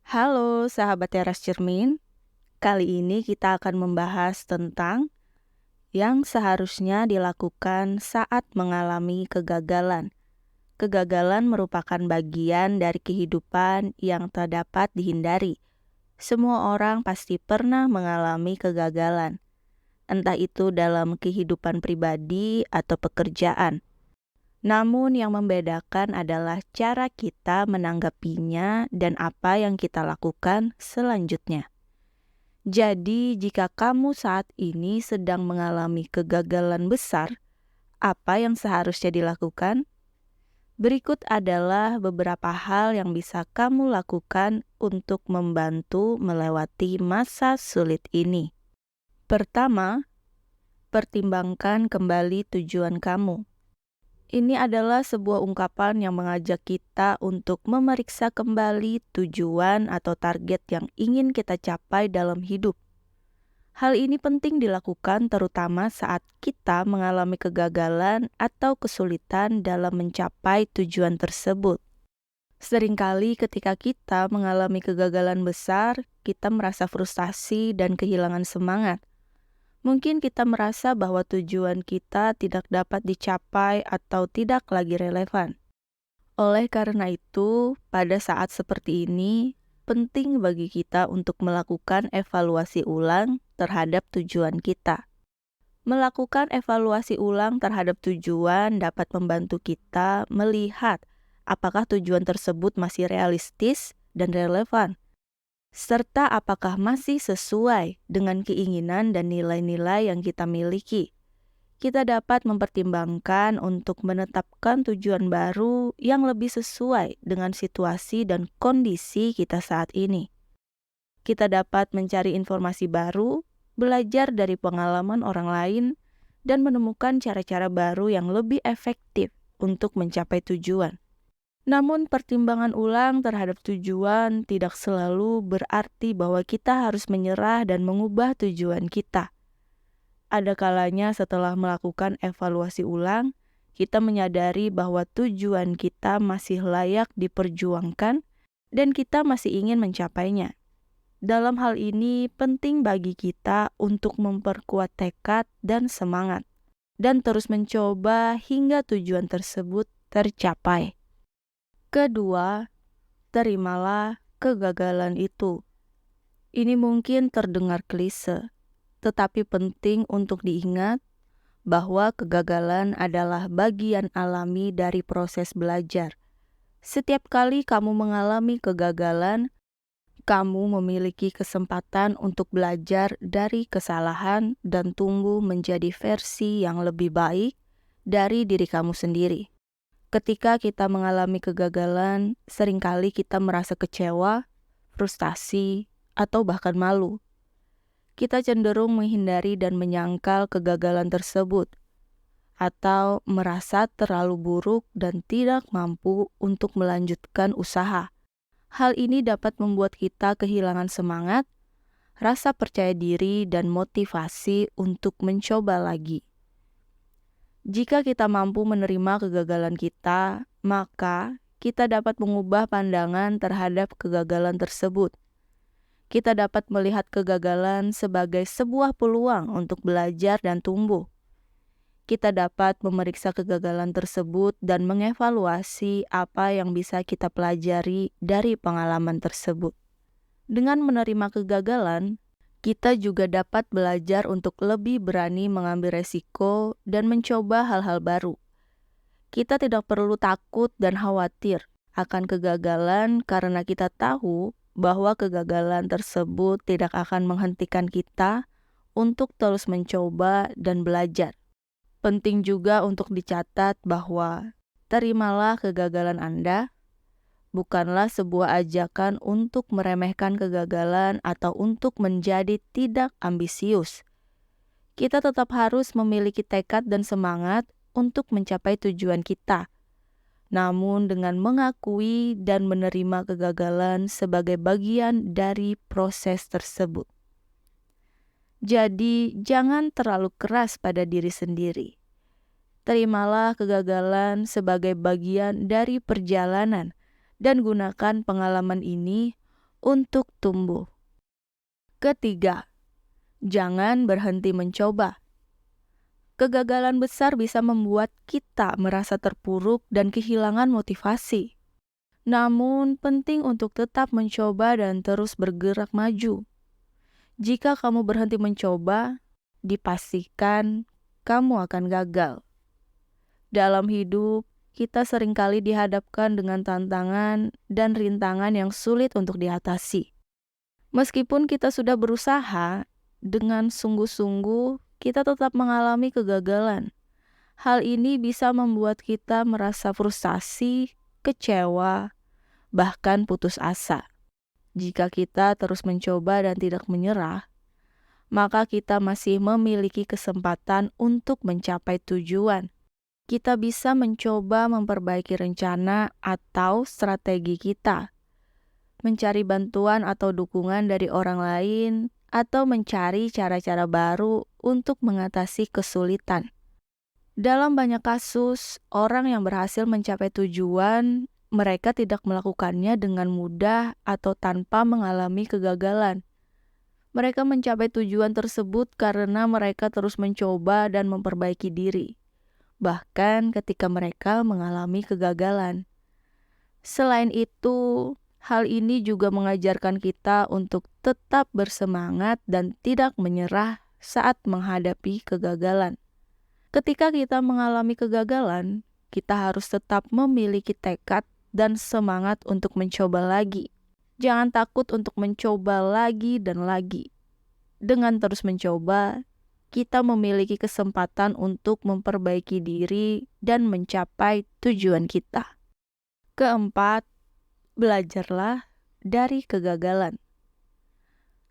Halo sahabat Teras Cermin, kali ini kita akan membahas tentang yang seharusnya dilakukan saat mengalami kegagalan. Kegagalan merupakan bagian dari kehidupan yang tak dapat dihindari. Semua orang pasti pernah mengalami kegagalan, entah itu dalam kehidupan pribadi atau pekerjaan. Namun yang membedakan adalah cara kita menanggapinya dan apa yang kita lakukan selanjutnya. Jadi, jika kamu saat ini sedang mengalami kegagalan besar, apa yang seharusnya dilakukan? Berikut adalah beberapa hal yang bisa kamu lakukan untuk membantu melewati masa sulit ini. Pertama, pertimbangkan kembali tujuan kamu. Ini adalah sebuah ungkapan yang mengajak kita untuk memeriksa kembali tujuan atau target yang ingin kita capai dalam hidup. Hal ini penting dilakukan terutama saat kita mengalami kegagalan atau kesulitan dalam mencapai tujuan tersebut. Seringkali ketika kita mengalami kegagalan besar, kita merasa frustasi dan kehilangan semangat. Mungkin kita merasa bahwa tujuan kita tidak dapat dicapai atau tidak lagi relevan. Oleh karena itu, pada saat seperti ini, penting bagi kita untuk melakukan evaluasi ulang terhadap tujuan kita. Melakukan evaluasi ulang terhadap tujuan dapat membantu kita melihat apakah tujuan tersebut masih realistis dan relevan, serta apakah masih sesuai dengan keinginan dan nilai-nilai yang kita miliki. Kita dapat mempertimbangkan untuk menetapkan tujuan baru yang lebih sesuai dengan situasi dan kondisi kita saat ini. Kita dapat mencari informasi baru, belajar dari pengalaman orang lain, dan menemukan cara-cara baru yang lebih efektif untuk mencapai tujuan. Namun pertimbangan ulang terhadap tujuan tidak selalu berarti bahwa kita harus menyerah dan mengubah tujuan kita. Ada kalanya setelah melakukan evaluasi ulang, kita menyadari bahwa tujuan kita masih layak diperjuangkan dan kita masih ingin mencapainya. Dalam hal ini, penting bagi kita untuk memperkuat tekad dan semangat, dan terus mencoba hingga tujuan tersebut tercapai. Kedua, terimalah kegagalan itu. Ini mungkin terdengar klise, tetapi penting untuk diingat bahwa kegagalan adalah bagian alami dari proses belajar. Setiap kali kamu mengalami kegagalan, kamu memiliki kesempatan untuk belajar dari kesalahan dan tumbuh menjadi versi yang lebih baik dari diri kamu sendiri. Ketika kita mengalami kegagalan, seringkali kita merasa kecewa, frustasi, atau bahkan malu. Kita cenderung menghindari dan menyangkal kegagalan tersebut, atau merasa terlalu buruk dan tidak mampu untuk melanjutkan usaha. Hal ini dapat membuat kita kehilangan semangat, rasa percaya diri, dan motivasi untuk mencoba lagi. Jika kita mampu menerima kegagalan kita, maka kita dapat mengubah pandangan terhadap kegagalan tersebut. Kita dapat melihat kegagalan sebagai sebuah peluang untuk belajar dan tumbuh. Kita dapat memeriksa kegagalan tersebut dan mengevaluasi apa yang bisa kita pelajari dari pengalaman tersebut. Dengan menerima kegagalan, kita juga dapat belajar untuk lebih berani mengambil resiko dan mencoba hal-hal baru. Kita tidak perlu takut dan khawatir akan kegagalan karena kita tahu bahwa kegagalan tersebut tidak akan menghentikan kita untuk terus mencoba dan belajar. Penting juga untuk dicatat bahwa terimalah kegagalan Anda bukanlah sebuah ajakan untuk meremehkan kegagalan atau untuk menjadi tidak ambisius. Kita tetap harus memiliki tekad dan semangat untuk mencapai tujuan kita. Namun dengan mengakui dan menerima kegagalan sebagai bagian dari proses tersebut. Jadi, jangan terlalu keras pada diri sendiri. Terimalah kegagalan sebagai bagian dari perjalanan dan gunakan pengalaman ini untuk tumbuh. Ketiga, jangan berhenti mencoba. Kegagalan besar bisa membuat kita merasa terpuruk dan kehilangan motivasi. Namun, penting untuk tetap mencoba dan terus bergerak maju. Jika kamu berhenti mencoba, dipastikan kamu akan gagal. Dalam hidup, kita seringkali dihadapkan dengan tantangan dan rintangan yang sulit untuk diatasi. Meskipun kita sudah berusaha dengan sungguh-sungguh, kita tetap mengalami kegagalan. Hal ini bisa membuat kita merasa frustasi, kecewa, bahkan putus asa. Jika kita terus mencoba dan tidak menyerah, maka kita masih memiliki kesempatan untuk mencapai tujuan. Kita bisa mencoba memperbaiki rencana atau strategi kita, mencari bantuan atau dukungan dari orang lain, atau mencari cara-cara baru untuk mengatasi kesulitan. Dalam banyak kasus, orang yang berhasil mencapai tujuan, mereka tidak melakukannya dengan mudah atau tanpa mengalami kegagalan. Mereka mencapai tujuan tersebut karena mereka terus mencoba dan memperbaiki diri, bahkan ketika mereka mengalami kegagalan. Selain itu, hal ini juga mengajarkan kita untuk tetap bersemangat dan tidak menyerah saat menghadapi kegagalan. Ketika kita mengalami kegagalan, kita harus tetap memiliki tekad dan semangat untuk mencoba lagi. Jangan takut untuk mencoba lagi dan lagi. Dengan terus mencoba, kita memiliki kesempatan untuk memperbaiki diri dan mencapai tujuan kita. Keempat, belajarlah dari kegagalan.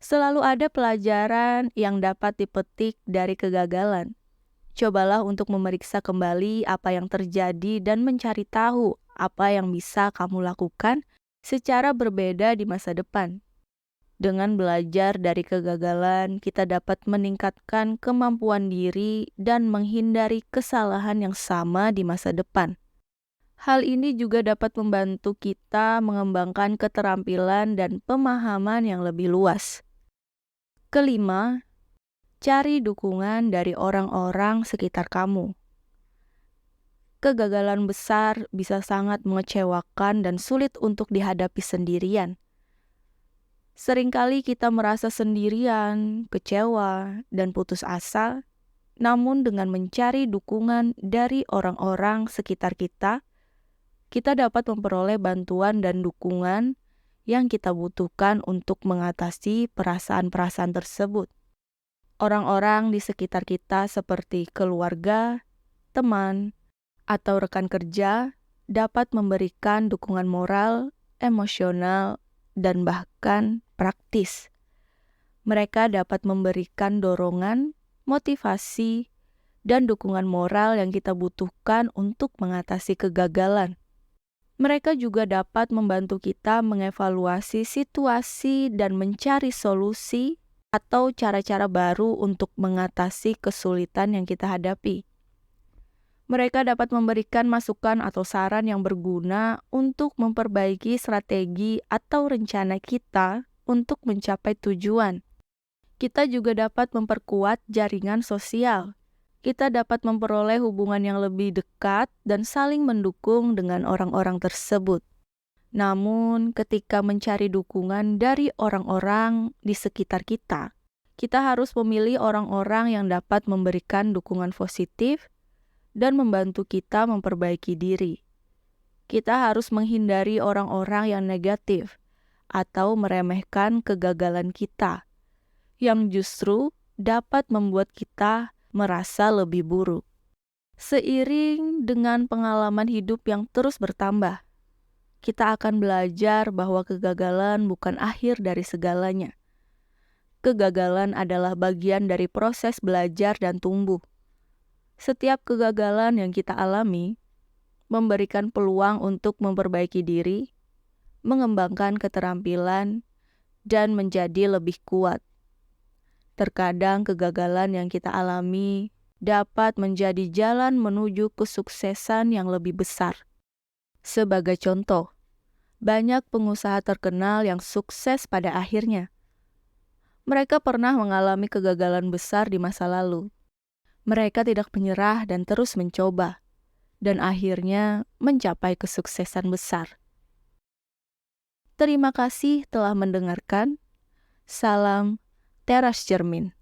Selalu ada pelajaran yang dapat dipetik dari kegagalan. Cobalah untuk memeriksa kembali apa yang terjadi dan mencari tahu apa yang bisa kamu lakukan secara berbeda di masa depan. Dengan belajar dari kegagalan, kita dapat meningkatkan kemampuan diri dan menghindari kesalahan yang sama di masa depan. Hal ini juga dapat membantu kita mengembangkan keterampilan dan pemahaman yang lebih luas. Kelima, cari dukungan dari orang-orang sekitar kamu. Kegagalan besar bisa sangat mengecewakan dan sulit untuk dihadapi sendirian. Seringkali kita merasa sendirian, kecewa, dan putus asa, namun dengan mencari dukungan dari orang-orang sekitar kita, kita dapat memperoleh bantuan dan dukungan yang kita butuhkan untuk mengatasi perasaan-perasaan tersebut. Orang-orang di sekitar kita seperti keluarga, teman, atau rekan kerja dapat memberikan dukungan moral, emosional, dan bahkan praktis. Mereka dapat memberikan dorongan, motivasi, dan dukungan moral yang kita butuhkan untuk mengatasi kegagalan. Mereka juga dapat membantu kita mengevaluasi situasi dan mencari solusi atau cara-cara baru untuk mengatasi kesulitan yang kita hadapi. Mereka dapat memberikan masukan atau saran yang berguna untuk memperbaiki strategi atau rencana kita untuk mencapai tujuan. Kita juga dapat memperkuat jaringan sosial. Kita dapat memperoleh hubungan yang lebih dekat dan saling mendukung dengan orang-orang tersebut. Namun, ketika mencari dukungan dari orang-orang di sekitar kita, kita harus memilih orang-orang yang dapat memberikan dukungan positif dan membantu kita memperbaiki diri. Kita harus menghindari orang-orang yang negatif atau meremehkan kegagalan kita, yang justru dapat membuat kita merasa lebih buruk. Seiring dengan pengalaman hidup yang terus bertambah, kita akan belajar bahwa kegagalan bukan akhir dari segalanya. Kegagalan adalah bagian dari proses belajar dan tumbuh. Setiap kegagalan yang kita alami memberikan peluang untuk memperbaiki diri, mengembangkan keterampilan, dan menjadi lebih kuat. Terkadang kegagalan yang kita alami dapat menjadi jalan menuju kesuksesan yang lebih besar. Sebagai contoh, Banyak pengusaha terkenal yang sukses pada akhirnya. Mereka pernah mengalami kegagalan besar di masa lalu. Mereka tidak menyerah dan terus mencoba, dan akhirnya mencapai kesuksesan besar. Terima kasih telah mendengarkan. Salam Teras Cermin.